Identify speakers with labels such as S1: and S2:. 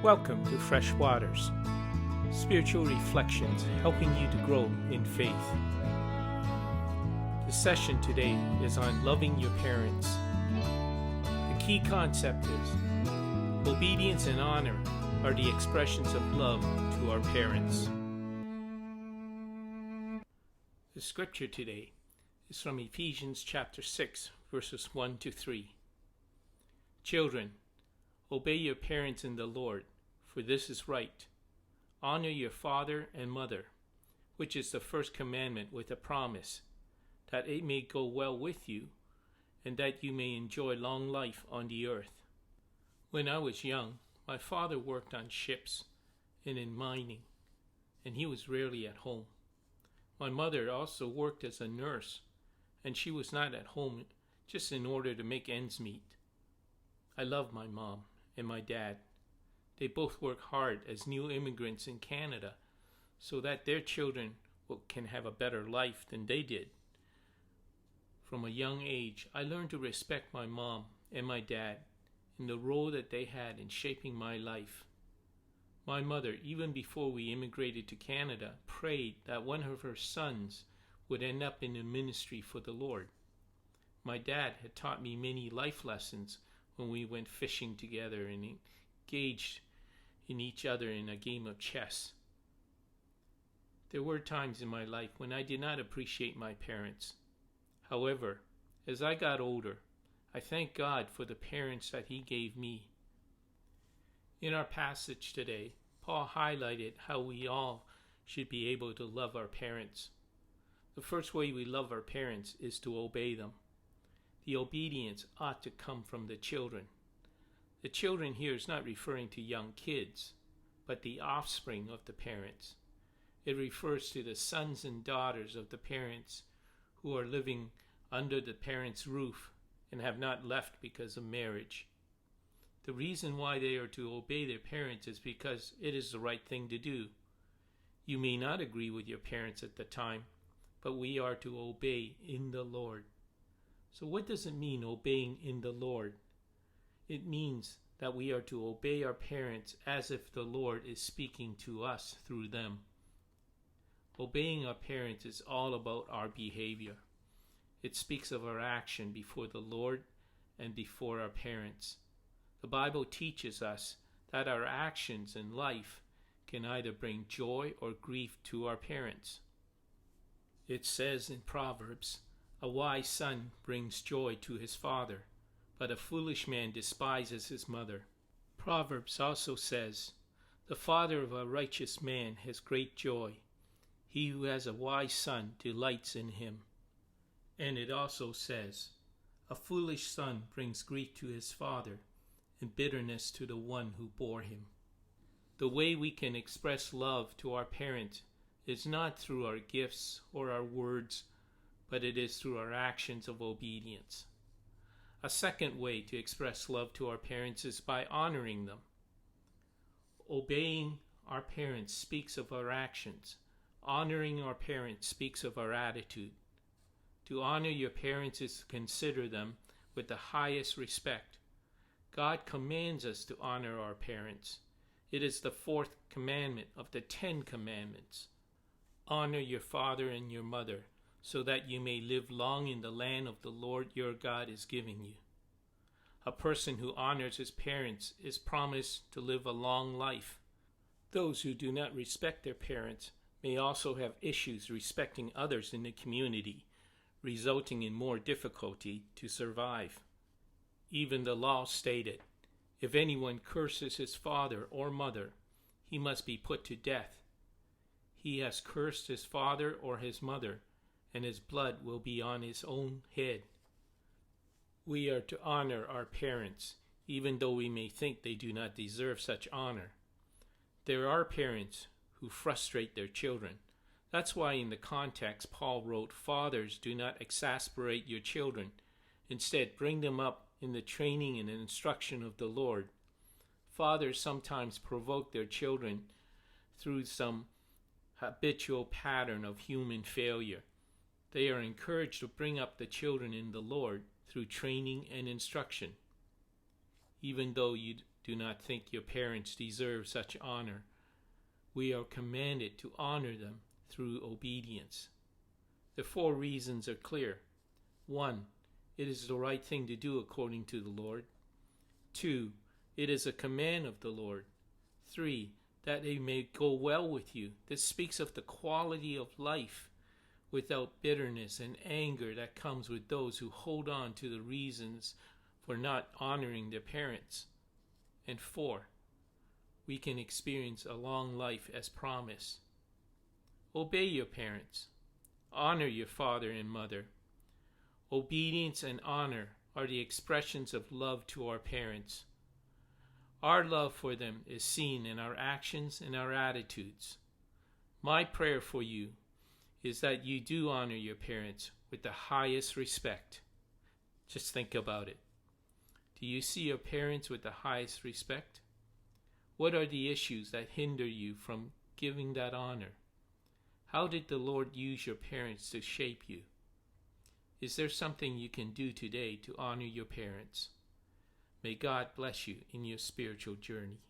S1: Welcome to Fresh Waters, spiritual reflections helping you to grow in faith. The session today is on loving your parents. The key concept is obedience and honor are the expressions of love to our parents. The scripture today is from Ephesians chapter 6, verses 1 to 3. Children, obey your parents in the Lord, for this is right. Honor your father and mother, which is the first commandment with a promise, that it may go well with you, and that you may enjoy long life on the earth. When I was young, my father worked on ships and in mining, and he was rarely at home. My mother also worked as a nurse, and she was not at home just in order to make ends meet. I love my mom and my dad. They both work hard as new immigrants in Canada so that their children can have a better life than they did. From a young age, I learned to respect my mom and my dad in the role that they had in shaping my life. My mother, even before we immigrated to Canada, prayed that one of her sons would end up in the ministry for the Lord. My dad had taught me many life lessons when we went fishing together and engaged in each other in a game of chess. There were times in my life when I did not appreciate my parents. However, as I got older, I thank God for the parents that He gave me. In our passage today, Paul highlighted how we all should be able to love our parents. The first way we love our parents is to obey them. The obedience ought to come from the children. The children here is not referring to young kids, but the offspring of the parents. It refers to the sons and daughters of the parents who are living under the parents' roof and have not left because of marriage. The reason why they are to obey their parents is because it is the right thing to do. You may not agree with your parents at the time, but we are to obey in the Lord. So what does it mean, obeying in the Lord? It means that we are to obey our parents as if the Lord is speaking to us through them. Obeying our parents is all about our behavior. It speaks of our action before the Lord and before our parents. The Bible teaches us that our actions in life can either bring joy or grief to our parents. It says in Proverbs, "A wise son brings joy to his father, but a foolish man despises his mother." Proverbs also says, "The father of a righteous man has great joy. He who has a wise son delights in him." And it also says, "A foolish son brings grief to his father, and bitterness to the one who bore him." The way we can express love to our parents is not through our gifts or our words, but it is through our actions of obedience. A second way to express love to our parents is by honoring them. Obeying our parents speaks of our actions. Honoring our parents speaks of our attitude. To honor your parents is to consider them with the highest respect. God commands us to honor our parents. It is the fourth commandment of the 10 commandments. Honor your father and your mother, so that you may live long in the land of the Lord your God is giving you. A person who honors his parents is promised to live a long life. Those who do not respect their parents may also have issues respecting others in the community, resulting in more difficulty to survive. Even the law stated, if anyone curses his father or mother, he must be put to death. He has cursed his father or his mother, and his blood will be on his own head. We are to honor our parents, even though we may think they do not deserve such honor. There are parents who frustrate their children. That's why in the context Paul wrote, "Fathers, do not exasperate your children. Instead, bring them up in the training and instruction of the Lord." Fathers sometimes provoke their children through some habitual pattern of human failure. They are encouraged to bring up the children in the Lord through training and instruction. Even though you Do not think your parents deserve such honor. We are commanded to honor them through obedience. The 4 reasons are clear. 1. It is the right thing to do according to the Lord. 2. It is a command of the Lord. 3. That it may go well with you. This speaks of the quality of life without bitterness and anger that comes with those who hold on to the reasons for not honoring their parents. And 4. We can experience a long life as promised. Obey your parents. Honor your father and mother. Obedience and honor are the expressions of love to our parents. Our love for them is seen in our actions and our attitudes. My prayer for you is that you do honor your parents with the highest respect. Just think about it. Do you see your parents with the highest respect? What are the issues that hinder you from giving that honor? How did the Lord use your parents to shape you? Is there something you can do today to honor your parents? May God bless you in your spiritual journey.